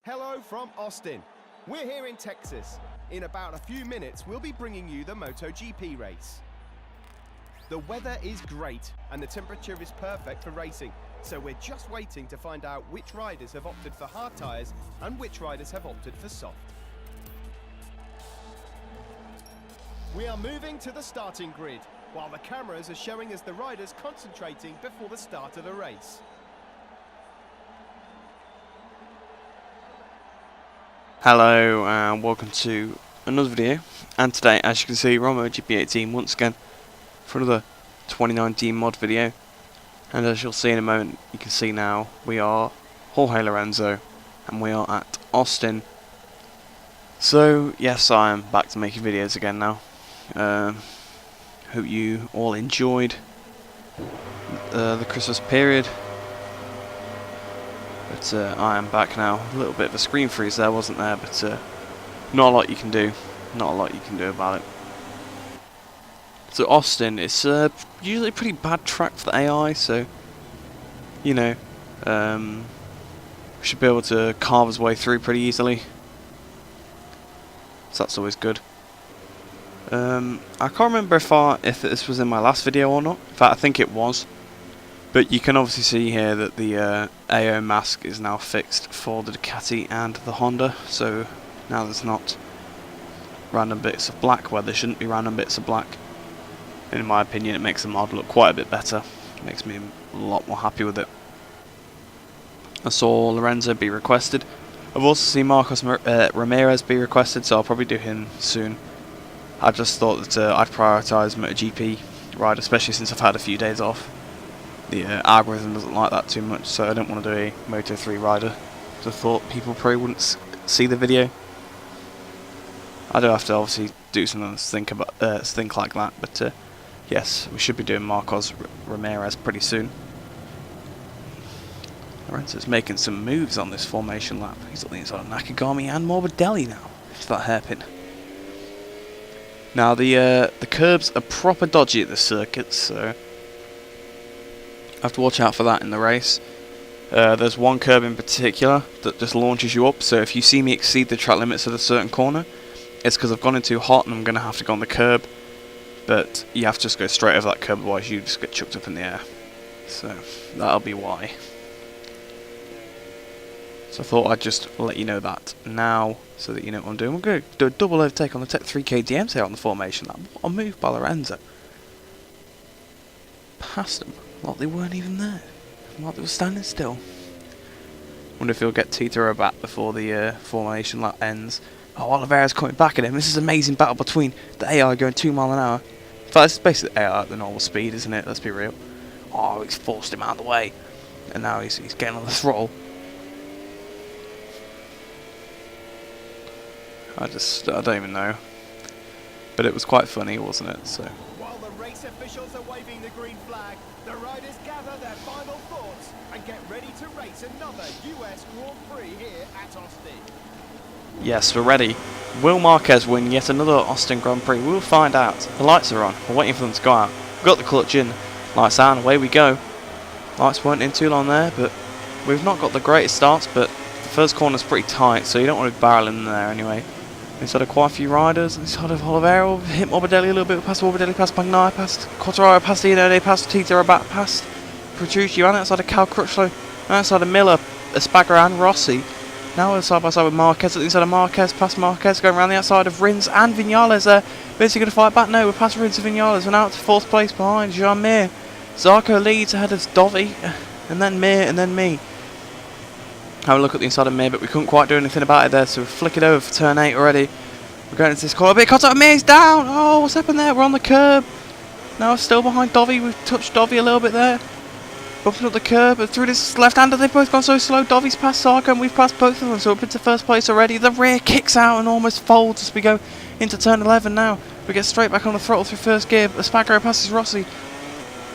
Hello from Austin. We're here in Texas. In about a few minutes, we'll be bringing you the Motogp race. The weather is great and the temperature is perfect for racing, so we're just waiting to find out which riders have opted for hard tyres and which riders have opted for soft. We are moving to the starting grid, while the cameras are showing us the riders concentrating before the start of the race. Hello and welcome to another video, and today, as you can see, we're on Motogp 18 once again for another 2019 mod video. And as you'll see in a moment, you can see now we are Jorge Lorenzo and we are at Austin. So yes, I am back to making videos again now. Hope you all enjoyed the Christmas period. But I am back now. A little bit of a screen freeze there, wasn't there? But not a lot you can do. Not a lot you can do about it. So Austin, it's usually a pretty bad track for the AI, so you know, we should be able to carve his way through pretty easily. So that's always good. I can't remember if this was in my last video or not. In fact, I think it was. But you can obviously see here that the AO mask is now fixed for the Ducati and the Honda, so now there's not random bits of black where there shouldn't be random bits of black. And in my opinion, it makes the mod look quite a bit better. It makes me a lot more happy with it. I saw Lorenzo be requested. I've also seen Marcos Ramirez be requested, so I'll probably do him soon. I just thought that I'd prioritise MotoGP ride, especially since I've had a few days off. The algorithm doesn't like that too much, so I don't want to do a Moto3 rider. So I thought people probably wouldn't see the video. I do have to obviously do something to think like that, but yes, we should be doing Marcos Ramirez pretty soon. Lorenzo's making some moves on this formation lap. He's on the inside of Nakagami and Morbidelli now. It's that hairpin. Now the curbs are proper dodgy at the circuit, so have to watch out for that in the race. There's one curb in particular that just launches you up, so if you see me exceed the track limits at a certain corner, it's because I've gone in too hot and I'm going to have to go on the curb. But you have to just go straight over that curb, otherwise you just get chucked up in the air. So that'll be why. So I thought I'd just let you know that now, so that you know what I'm doing. We're going to do a double overtake on the Tech 3 KTMs here on the formation lap. What a move by Lorenzo. Past them. Like they weren't even there. Like they were standing still. Wonder if he'll get Tito back before the formation lap ends. Oh, Oliveira's coming back at him. This is an amazing battle between the AI going 2 miles an hour. In fact, it's basically AI at the normal speed, isn't it? Let's be real. Oh, he's forced him out of the way. And now he's getting on the throttle. I don't even know. But it was quite funny, wasn't it? So. While the race officials are waving the green flag, the riders gather their final thoughts and get ready to race another US Grand Prix here at Austin. Yes, we're ready. Will Marquez win yet another Austin Grand Prix? We'll find out. The lights are on. We're waiting for them to go out. We've got the clutch in. Lights out, away we go. Lights weren't in too long there, but we've not got the greatest starts, but the first corner's pretty tight, so you don't want to be barreling in there anyway. Inside of quite a few riders. Inside of Oliveira, hit Morbidelli a little bit. Past Morbidelli, past Bagnaia, past Quartararo, past Iannone, past Tito Rabat, past Petrucci, and outside of Cal Crutchlow, and outside of Miller, Espargaro and Rossi. Now we're side by side with Marquez, at the inside of Marquez, past Marquez, going around the outside of Rins and Vinales there. Is he going to fight back? No, we're past Rins and Vinales, and out to 4th place behind Jean Mir. Zarco leads ahead of Dovi, and then Mir, and then me. Have a look at the inside of Mir, but we couldn't quite do anything about it there, so we flick it over for turn 8 already. We're going into this corner, a bit contact with Mir's down! Oh, what's happened there? We're on the curb. Now we're still behind Dovi, we've touched Dovi a little bit there. Bumping up the curb, and through this left-hander, they've both gone so slow. Dovi's passed Zarco, and we've passed both of them, so we're up into 1st place already. The rear kicks out and almost folds as we go into turn 11 now. We get straight back on the throttle through 1st gear, but Espargaro passes Rossi.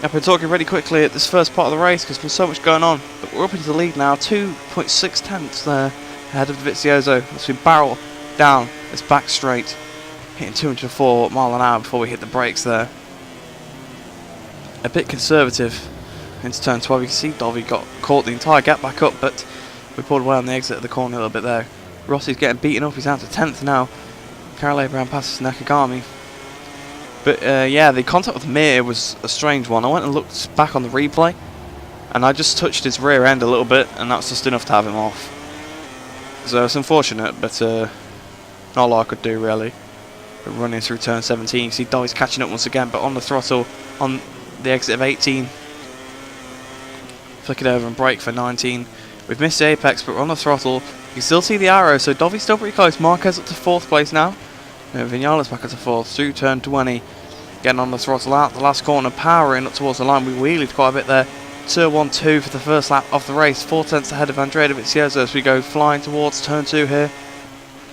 I've been talking really quickly at this first part of the race because there's so much going on, but we're up into the lead now, 2.6 tenths there ahead of Dovizioso. As we barrel down this back straight, hitting 204 mile an hour before we hit the brakes there. A bit conservative into turn 12. You can see Dovi got caught the entire gap back up, but We pulled away on the exit of the corner a little bit there. Rossi's getting beaten up. He's down to 10th now. Carol Abraham passes Nakagami. But yeah, the contact with Mir was a strange one. I went and looked back on the replay, and I just touched his rear end a little bit, and that's just enough to have him off. So it's unfortunate, but not a lot I could do really. But running through turn 17, you see Dolly's catching up once again, but on the throttle on the exit of 18. Flick it over and brake for 19. We've missed the apex, but we're on the throttle. You can still see the arrow, so Dovi's still pretty close. Marquez up to 4th place now. Vinales back up to 4th, through turn 20. Getting on the throttle out the last corner, powering up towards the line. We wheelied quite a bit there. Turn 1-2 for the first lap of the race. 4 tenths ahead of Andrea Dovizioso as we go flying towards turn 2 here.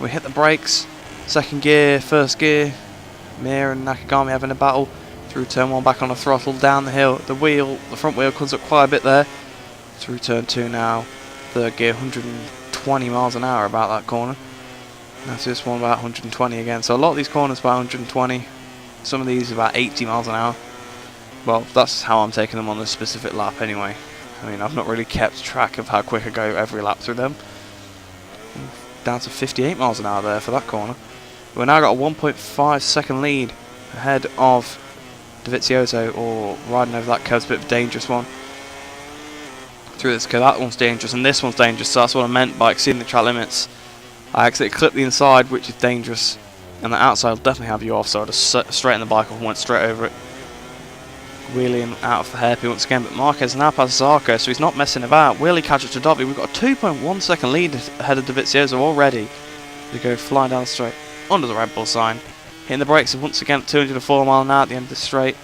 We hit the brakes. Second gear, first gear. Mir and Nakagami having a battle. Through turn 1 back on the throttle, down the hill. The front wheel comes up quite a bit there. Through turn 2 now. Third gear, 120 miles an hour about that corner. That's this one about 120 again. So a lot of these corners about 120. Some of these about 80 miles an hour. Well, that's how I'm taking them on this specific lap anyway. I mean, I've not really kept track of how quick I go every lap through them. Down to 58 miles an hour there for that corner. We've now got a 1.5 second lead ahead of Dovizioso, or riding over that curve's a bit of a dangerous one. Through this curve, that one's dangerous, and this one's dangerous, so that's what I meant by exceeding the track limits. I accidentally clipped the inside, which is dangerous, and the outside will definitely have you off, so I just straightened the bike off and went straight over it. Wheeling out of the hairpin once again, but Marquez now passes Zarco, so he's not messing about. Wheelie catch up to Dovi. We've got a 2.1 second lead ahead of Dovizioso already. We go flying down the straight under the Red Bull sign. Hitting the brakes once again at 204 mile an hour at the end of the straight.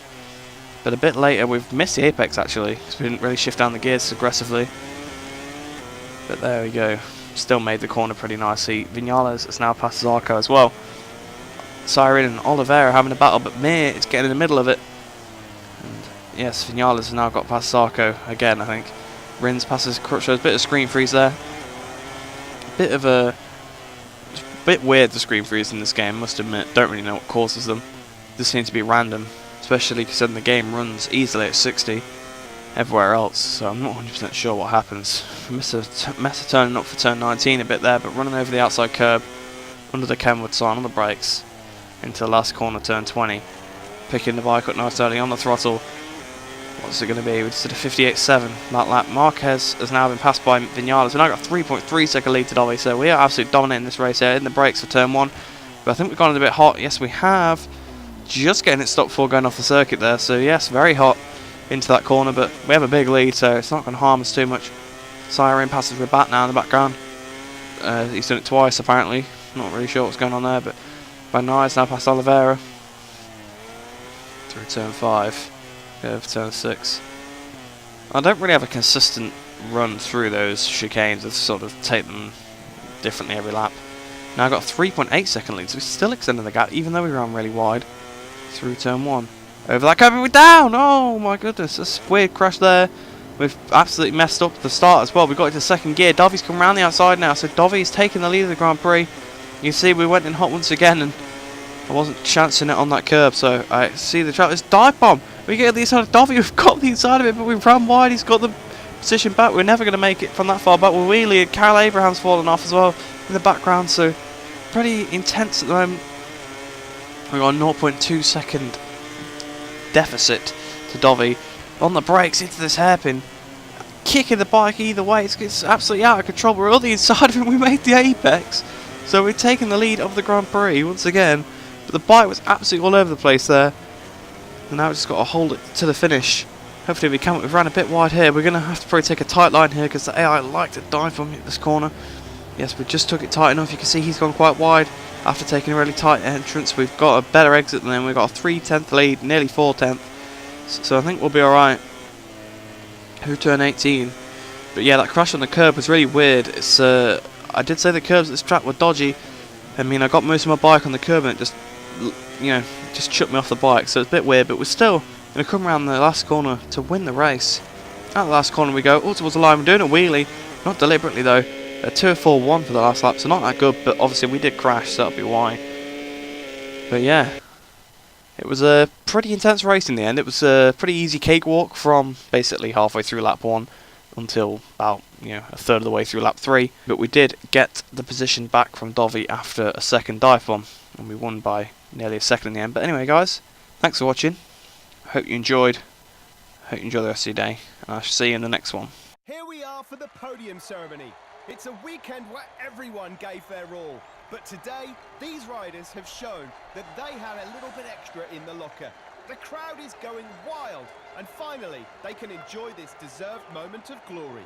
But a bit later, we've missed the apex actually, because we didn't really shift down the gears aggressively. But there we go. Still made the corner pretty nicely. Vinales has now passed Zarco as well. Siren and Oliveira having a battle, but Mir is getting in the middle of it. And yes, Vinales has now got past Zarco again, I think. Rins passes Crutchlow. A bit of screen freeze there. Bit weird, the screen freeze in this game, must admit. Don't really know what causes them. This seems to be random, especially because then the game runs easily at 60 everywhere else, so I'm not 100% sure what happens. Messa turning up for turn 19 a bit there, but running over the outside curb under the Kenwood sign on the brakes into the last corner, turn 20. Picking the bike up nice early on the throttle. What's it going to be? We just did a 58.7 that lap. Marquez has now been passed by Vinales. We've now got a 3.3 second lead to Dolly, so we are absolutely dominating this race here in the brakes for turn 1. But I think we've gone in a bit hot. Yes, we have. Just getting it stopped before going off the circuit there, so yes, very hot into that corner, but we have a big lead, so it's not going to harm us too much. Siren passes Rabat now in the background. He's done it twice apparently. Not really sure what's going on there, but Van Nuys now past Oliveira. Through turn 5. Go for turn 6. I don't really have a consistent run through those chicanes. I sort of take them differently every lap. Now I've got a 3.8 second lead, so we're still extending the gap, even though we ran really wide. Through turn 1. Over that curve and we're down! Oh my goodness, that's a weird crash there. We've absolutely messed up the start as well. We've got into second gear. Dovi's come around the outside now, so Dovi's taking the lead of the Grand Prix. You see we went in hot once again, and I wasn't chancing it on that curb, so I see the track. It's dive bomb. We get the inside of Dovi. We've got the inside of it, but we've run wide. He's got the position back. We're never going to make it from that far back. We're wheelie. Carol Abraham's fallen off as well in the background, so pretty intense at the moment. We've got a 0.2 second deficit to Dovi on the brakes into this hairpin. Kicking the bike either way. It's absolutely out of control. We're on the inside of him. We made the apex. So we're taking the lead of the Grand Prix once again. But the bike was absolutely all over the place there. And now we've just got to hold it to the finish. Hopefully we can. We've ran a bit wide here. We're going to have to probably take a tight line here because the AI like to dive from this corner. Yes, we just took it tight enough. You can see he's gone quite wide after taking a really tight entrance. We've got a better exit than him. We've got a 3/10 lead, nearly 4/10. So I think we'll be alright. Who turn 18? But yeah, that crash on the curb was really weird. It's I did say the curbs at this track were dodgy. I mean, I got most of my bike on the curb and it just, just chucked me off the bike. So it's a bit weird, but we're still going to come around the last corner to win the race. At the last corner we go, all towards the line. We're doing a wheelie, not deliberately though. 2:04.1 for the last lap, so not that good, but obviously we did crash, so that'll be why. But yeah, it was a pretty intense race in the end. It was a pretty easy cakewalk from basically halfway through lap 1. until about, a third of the way through lap 3. But we did get the position back from Dovi after a second dive bomb, and we won by nearly a second in the end. But anyway, guys, thanks for watching. Hope you enjoyed. Hope you enjoy the rest of your day, and I shall see you in the next one. Here we are for the podium ceremony. It's a weekend where everyone gave their all. But today, these riders have shown that they had a little bit extra in the locker. The crowd is going wild, and finally, they can enjoy this deserved moment of glory.